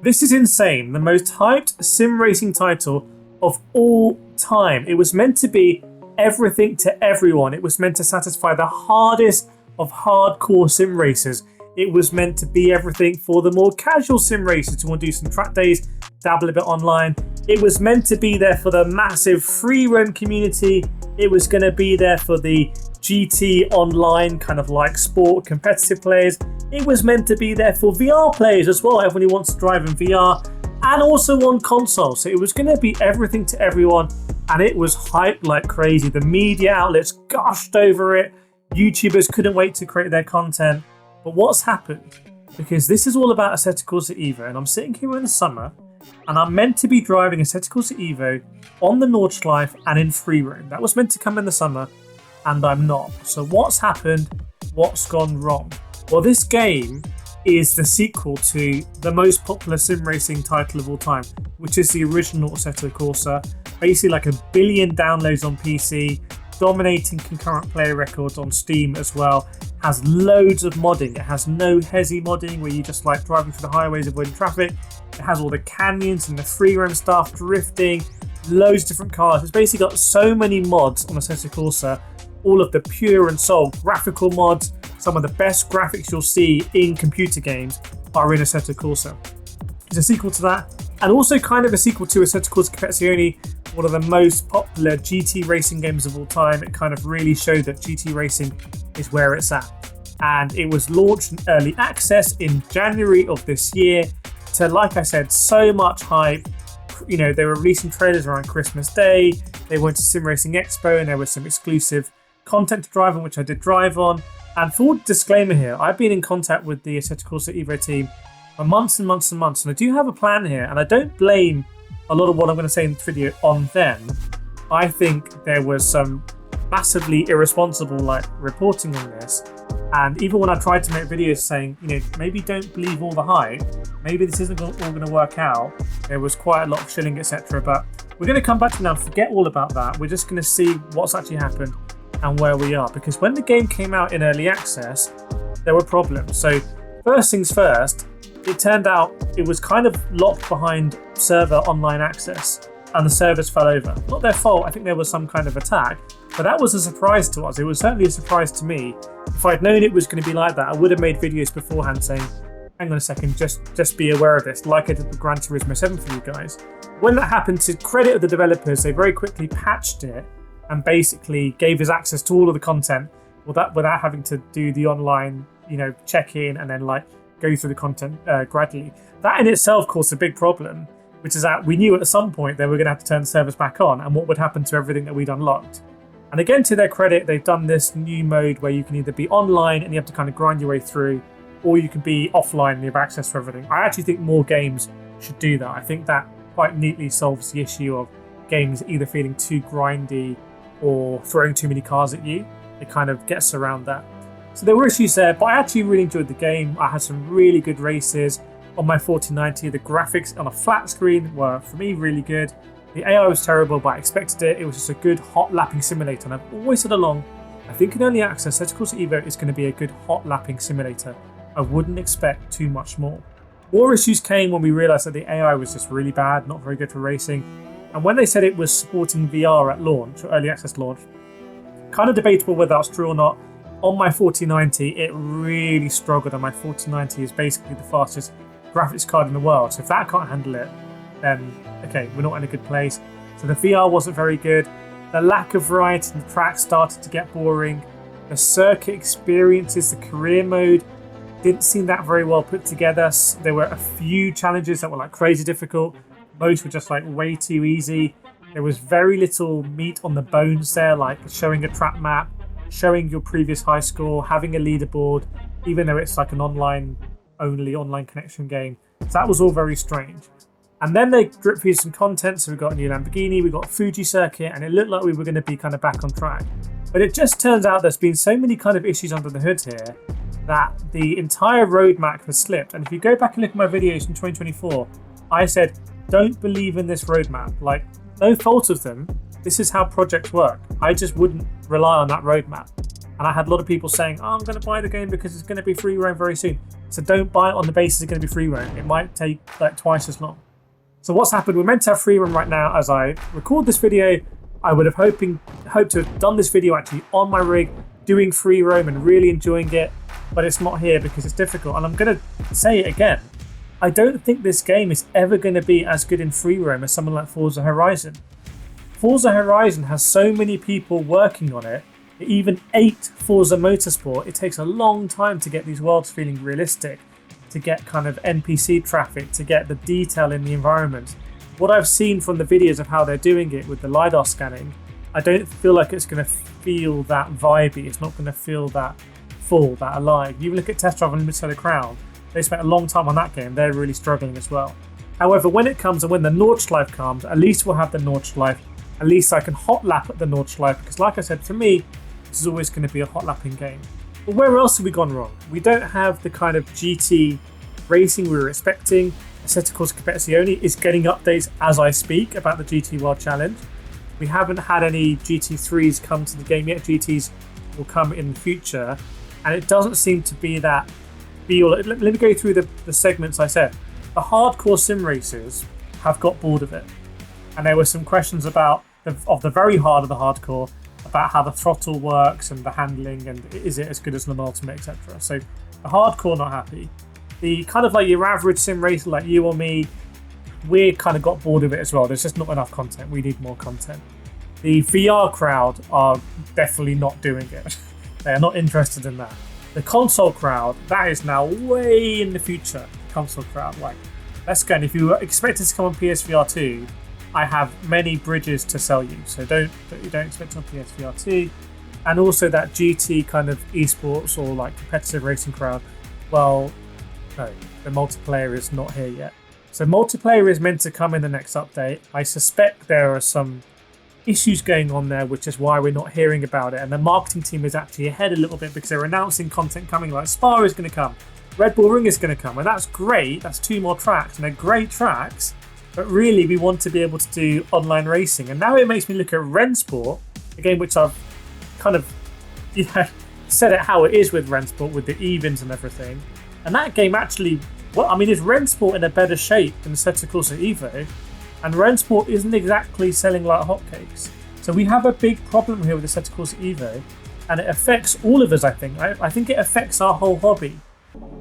This is insane. The most hyped sim racing title of all time. It was meant to be everything to everyone. It was meant to satisfy the hardest of hardcore sim racers. It was meant to be everything for the more casual sim racers who want to do some track days, dabble a bit online. It was meant to be there for the massive free roam community. It was going to be there for the GT online kind of like sport competitive players. It was meant to be there for VR players as well, everyone who wants to drive in VR, and also on console. So it was going to be everything to everyone, and it was hyped like crazy. The media outlets gushed over it. YouTubers couldn't wait to create their content. But what's happened? Because this is all about Assetto Corsa EVO, and I'm sitting here in the summer, and I'm meant to be driving Assetto Corsa EVO on the Nordschleife and in free roam. That was meant to come in the summer, and I'm not. So what's happened? What's gone wrong? Well, this game is the sequel to the most popular sim racing title of all time, which is the original Assetto Corsa. Basically like 1 billion downloads on PC, dominating concurrent player records on Steam as well. Has loads of modding. It has no hezzy modding where you just like driving through the highways avoiding traffic. It has all the canyons and the free roam stuff, drifting, loads of different cars. It's basically got so many mods on Assetto Corsa, all of the pure and soul graphical mods. Some of the best graphics you'll see in computer games are in Assetto Corsa. It's a sequel to that, and also kind of a sequel to Assetto Corsa KIRETH'S, one of the most popular GT racing games of all time. It kind of really showed that GT racing is where it's at. And it was launched in early access in January of this year. So like I said, so much hype. You know, they were releasing trailers around Christmas Day. They went to Sim Racing Expo and there was some exclusive content to drive on, which I did drive on. And full disclaimer here, I've been in contact with the Assetto Corsa EVO team for months and months and months, and I do have a plan here, and I don't blame a lot of what I'm going to say in this video on them. I think there was some massively irresponsible reporting on this, and even when I tried to make videos saying, you know, maybe don't believe all the hype, maybe this isn't all going to work out, there was quite a lot of shilling, etc. But we're going to come back to now and forget all about that. We're just going to see what's actually happened and where we are, because when the game came out in early access, there were problems. So first things first, it turned out it was kind of locked behind server online access and the servers fell over. Not their fault, I think there was some kind of attack, but that was a surprise to us. It was certainly a surprise to me. If I'd known it was going to be like that, I would have made videos beforehand saying, hang on a second, just be aware of this, like I did with Gran Turismo 7 for you guys. When that happened, to credit of the developers, they very quickly patched it and basically gave us access to all of the content without having to do the online, you know, check in and then go through the content gradually. That in itself caused a big problem, which is that we knew at some point they were going to have to turn the servers back on, and what would happen to everything that we'd unlocked. And again, to their credit, they've done this new mode where you can either be online and you have to kind of grind your way through, or you can be offline and you have access to everything. I actually think more games should do that. I think that quite neatly solves the issue of games either feeling too grindy or throwing too many cars at you. It kind of gets around that. So there were issues there, but I actually really enjoyed the game. I had some really good races on my 4090. The graphics on a flat screen were, for me, really good. The AI was terrible, but I expected it. It was just a good hot lapping simulator, and I've always said along, I think in early access, Assetto Corsa EVO is going to be a good hot lapping simulator. I wouldn't expect too much more. More issues came when we realised that the AI was just really bad, not very good for racing. And when they said it was supporting VR at launch, or early access launch, kind of debatable whether that's true or not. On my 4090, it really struggled, and my 4090 is basically the fastest graphics card in the world. So if that can't handle it, then okay, we're not in a good place. So the VR wasn't very good. The lack of variety in the track started to get boring. The circuit experiences, the career mode, didn't seem that very well put together. There were a few challenges that were crazy difficult. Most were just way too easy. There was very little meat on the bones there, like showing a track map, showing your previous high score, having a leaderboard, even though it's an online connection game. So that was all very strange. And then they drip feed some content. So we got a new Lamborghini, we got a Fuji circuit, and it looked like we were going to be kind of back on track. But it just turns out there's been so many kind of issues under the hood here that the entire roadmap has slipped. And if you go back and look at my videos from 2024, I said, don't believe in this roadmap. No fault of them. This is how projects work. I just wouldn't rely on that roadmap. And I had a lot of people saying, oh, I'm going to buy the game because it's going to be free roam very soon. So don't buy it on the basis it's going to be free roam. It might take like twice as long. So what's happened, we're meant to have free roam right now as I record this video. I would have hoped to have done this video actually on my rig, doing free roam and really enjoying it, but it's not here because it's difficult. And I'm going to say it again. I don't think this game is ever going to be as good in free roam as someone like Forza Horizon. Forza Horizon has so many people working on it. It even ate Forza Motorsport. It takes a long time to get these worlds feeling realistic, to get kind of NPC traffic, to get the detail in the environment. What I've seen from the videos of how they're doing it with the LiDAR scanning, I don't feel like it's going to feel that vibey. It's not going to feel that full, that alive. You look at Test Drive Unlimited Crown, they spent a long time on that game. They're really struggling as well. However, when it comes and when the Nordschleife comes, at least we'll have the Nordschleife. At least I can hot lap at the Nordschleife because, like I said, for me, this is always going to be a hot lapping game. But where else have we gone wrong? We don't have the kind of GT racing we were expecting. Assetto Corsa Competizione is getting updates as I speak about the GT World Challenge. We haven't had any GT3s come to the game yet. GTs will come in the future. And it doesn't seem to be that be-all. Let me go through the segments I said. The hardcore sim racers have got bored of it. And there were some questions about the very hard of the hardcore, about how the throttle works and the handling and is it as good as the Ultimate, etc. So the hardcore not happy. The kind of like your average sim racer like you or me, we kind of got bored of it as well. There's just not enough content. We need more content. The VR crowd are definitely not doing it. They are not interested in that. The console crowd, that is now way in the future. The console crowd, like, let's go. And if you expect it to come on PSVR 2, I have many bridges to sell you. So don't expect it on PSVR 2. And also that GT kind of esports or like competitive racing crowd, well, no, the multiplayer is not here yet. So multiplayer is meant to come in the next update. I suspect there are some issues going on there, which is why we're not hearing about it. And the marketing team is actually ahead a little bit because they're announcing content coming, like Spa is going to come, Red Bull Ring is going to come, and that's great. That's 2 more tracks, and they're great tracks. But really, we want to be able to do online racing. And now it makes me look at Rennsport, a game which I've kind of said it how it is with Rennsport, with the evens and everything. And that game actually, well, I mean, is Rennsport in a better shape than Assetto Corsa EVO? And Rennsport isn't exactly selling like hotcakes. So we have a big problem here with Assetto Corsa EVO, and it affects all of us, I think. I think it affects our whole hobby.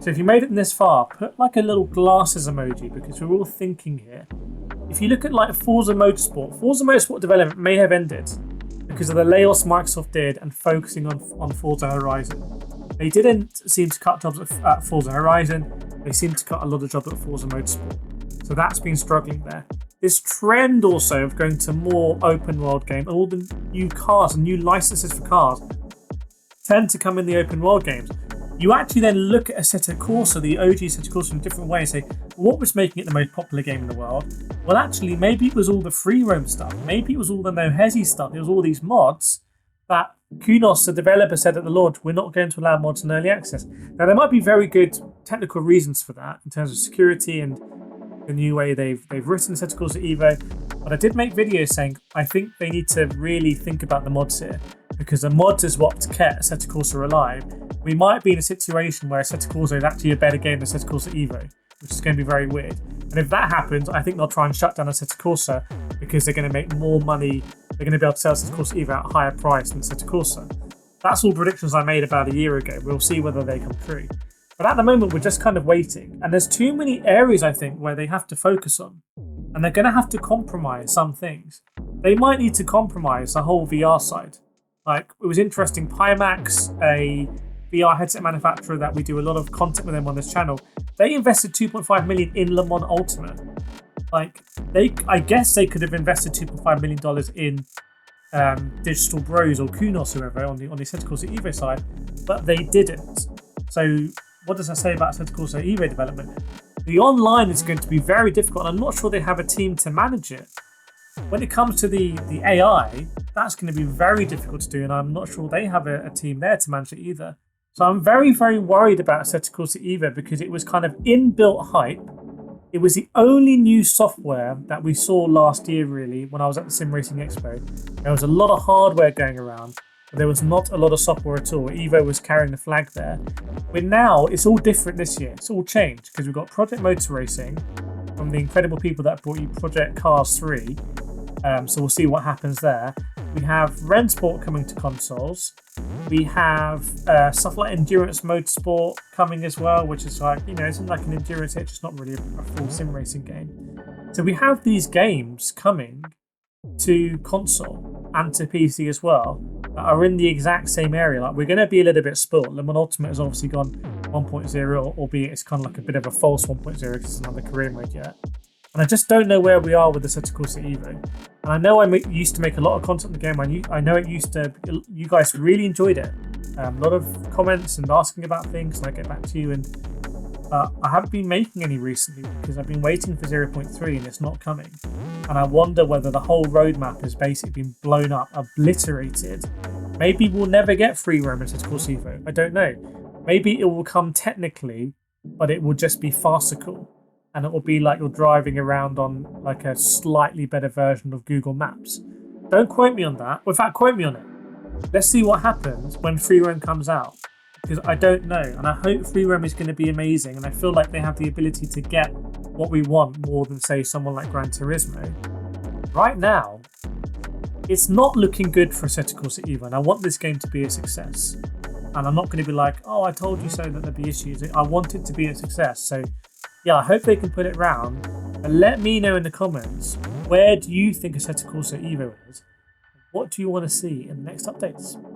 So if you made it this far, put like a little glasses emoji, because we're all thinking here. If you look at like Forza Motorsport development may have ended because of the layoffs Microsoft did and focusing on Forza Horizon. They didn't seem to cut jobs at Forza Horizon. They seemed to cut a lot of jobs at Forza Motorsport. So that's been struggling there. This trend also of going to more open world game, all the new cars and new licenses for cars tend to come in the open world games. You actually then look at Assetto Corsa, the OG Assetto Corsa, in a different way and say, what was making it the most popular game in the world? Well, actually, maybe it was all the free roam stuff. Maybe it was all the no hesi stuff. It was all these mods that Kunos, the developer, said at the launch, we're not going to allow mods in early access. Now, there might be very good technical reasons for that in terms of security and the new way they've written Assetto Corsa EVO. But I did make videos saying I think they need to really think about the mods here, because the mods is what kept Assetto Corsa alive. We might be in a situation where Assetto Corsa is actually a better game than Assetto Corsa EVO, which is going to be very weird. And if that happens, I think they'll try and shut down Assetto Corsa because they're going to make more money. They're going to be able to sell Assetto Corsa EVO at a higher price than Assetto Corsa. That's all predictions I made about a year ago. We'll see whether they come true. But at the moment, we're just kind of waiting. And there's too many areas, I think, where they have to focus on. And they're going to have to compromise some things. They might need to compromise the whole VR side. Like, it was interesting, Pimax, a VR headset manufacturer that we do a lot of content with them on this channel, they invested 2.5 million in Le Mans Ultimate. Like, I guess they could have invested $2.5 million in Digital Bros or Kunos, whoever, on the Assetto Corsa EVO side, but they didn't. So what does that say about Assetto Corsa EVO development? The online is going to be very difficult, and I'm not sure they have a team to manage it. When it comes to the AI, that's going to be very difficult to do, and I'm not sure they have a team there to manage it either. So I'm very, very worried about Assetto Corsa EVO because it was kind of inbuilt hype. It was the only new software that we saw last year, really, when I was at the Sim Racing Expo. There was a lot of hardware going around. but there was not a lot of software at all. Evo was carrying the flag there. But now it's all different this year. It's all changed because we've got Project Motor Racing from the incredible people that brought you Project Cars 3. So we'll see what happens there. We have Rennsport coming to consoles. We have stuff like Endurance Motorsport coming as well, which is like, isn't like an endurance hitch, it's not really a full sim racing game. So we have these games coming to console and to PC as well that are in the exact same area. Like, we're going to be a little bit spoiled. Le Mans Ultimate has obviously gone 1.0, albeit it's kind of like a bit of a false 1.0 because it's another career mode yet. And I just don't know where we are with the Assetto Corsa EVO. And I know I used to make a lot of content in the game. I know you guys really enjoyed it. A lot of comments and asking about things, and I get back to you. And I haven't been making any recently because I've been waiting for 0.3 and it's not coming. And I wonder whether the whole roadmap has basically been blown up, obliterated. Maybe we'll never get free roam in Assetto Corsa EVO. I don't know. Maybe it will come technically, but it will just be farcical. And it will be like you're driving around on like a slightly better version of Google Maps. Don't quote me on that. Or in fact, quote me on it. Let's see what happens when free roam comes out. Because I don't know. And I hope free roam is going to be amazing. And I feel like they have the ability to get what we want more than, say, someone like Gran Turismo. Right now, it's not looking good for Assetto Corsa EVO. And I want this game to be a success. And I'm not going to be like, oh, I told you so that there'd be issues. I want it to be a success. So yeah, I hope they can put it round. But let me know in the comments, where do you think Assetto Corsa EVO is? What do you want to see in the next updates?